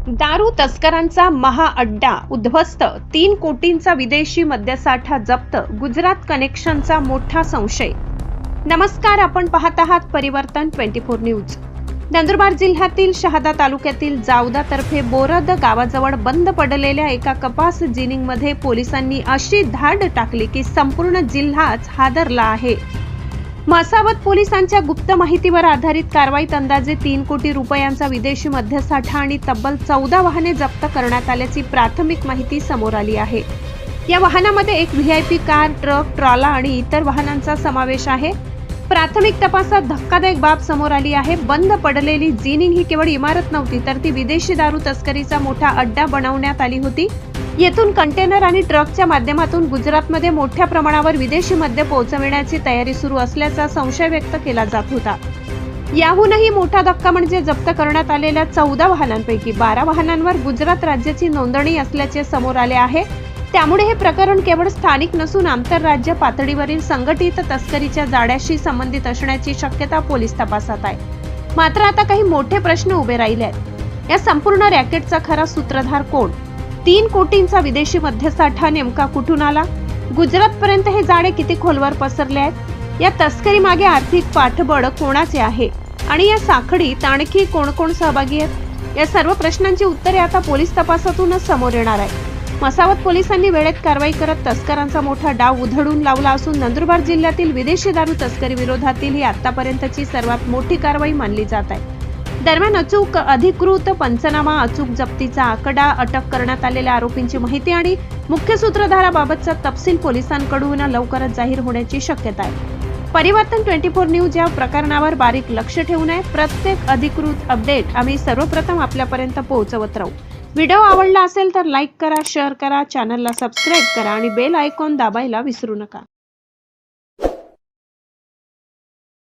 दारू तस्करांचा महाअड्डा उद्ध्वस्त, 3 कोटींचा विदेशी मद्यसाठा जप्त, गुजरात कनेक्शनचा मोठा संशय. नमस्कार, आपण पाहत आहात परिवर्तन 24 न्यूज. नंदुरबार जिल्ह्यातील शहादा तालुक्यातील जावदा तर्फे बोरद गावाजवळ बंद पडलेल्या एका कपास जिनिंगमध्ये पोलिसांनी अशी धाड टाकली की संपूर्ण जिल्हाच हादरला आहे. मसावत पोलिसांच्या गुप्त माहितीवर आधारित कारवाईत अंदाजे 3 कोटी रुपयांचा विदेशी मद्यसाठा आणि तब्बल 14 वाहने जप्त करण्यात आल्याची प्राथमिक माहिती समोर आली आहे. या वाहनामध्ये एक व्हीआयपी कार, ट्रक, ट्रॉला आणि इतर वाहनांचा समावेश आहे. प्राथमिक तपासात धक्कादायक बाब समोर आली आहे. बंद पडलेली जिनिंग ही केवळ इमारत नव्हती, तर ती विदेशी दारू तस्करीचा मोठा अड्डा बनवण्यात आली होती. येथून कंटेनर आणि ट्रकच्या माध्यमातून गुजरातमध्ये मोठ्या प्रमाणावर विदेशी मद्य पोहोचविण्याची तयारी सुरू असल्याचा संशय व्यक्त केला जात होता. याहूनही मोठा धक्का म्हणजे जप्त करण्यात आलेल्या 14 वाहनांपैकी 12 वाहनांवर गुजरात राज्याची नोंदणी असल्याचे समोर आले आहे. त्यामुळे हे प्रकरण केवळ स्थानिक नसून आंतरराज्य पातळीवरील संघटित तस्करीच्या जाळ्याशी संबंधित असण्याची शक्यता पोलीस तपासात आहे. मात्र आता काही मोठे प्रश्न उभे राहिले आहेत. या संपूर्ण रॅकेटचा खरा सूत्रधार कोण? 3 कोटींचा विदेशी मद्यसाठा नेमका कुठून आला? गुजरातपर्यंत हे जाळे किती खोलवर पसरले आहेत? या तस्करी मागे आर्थिक पाठबळ कोणाचे आहे आणि या साखळीत आणखी कोण कोण सहभागी आहेत? या सर्व प्रश्नांची उत्तरे आता पोलीस तपासातूनच समोर येणार आहे. मसावत पोलिसांनी वेळेत कारवाई करत तस्करांचा मोठा डाव उधळून लावला असून नंदुरबार जिल्ह्यातील विदेशी दारू तस्करी विरोधातील ही आतापर्यंतची सर्वात मोठी कारवाई मानली जात आहे. दरम्यान अचूक अधिकृत पंचनामा, अचूक जप्तीचा आकडा, अटक करण्यात आलेल्या आरोपींची माहिती आणि मुख्य सूत्रधाराबाबतचा तपशील पोलिसांकडून लवकरच जाहीर होण्याची शक्यता आहे. परिवर्तन 24 न्यूज या प्रकरणावर बारीक लक्ष ठेवून आहे. प्रत्येक अधिकृत अपडेट आम्ही सर्वप्रथम आपल्यापर्यंत पोहोचवत राहू. व्हिडिओ आवडला असेल तर लाईक करा, शेअर करा, चॅनलला सबस्क्राईब करा आणि बेल आयकॉन दाबायला विसरू नका.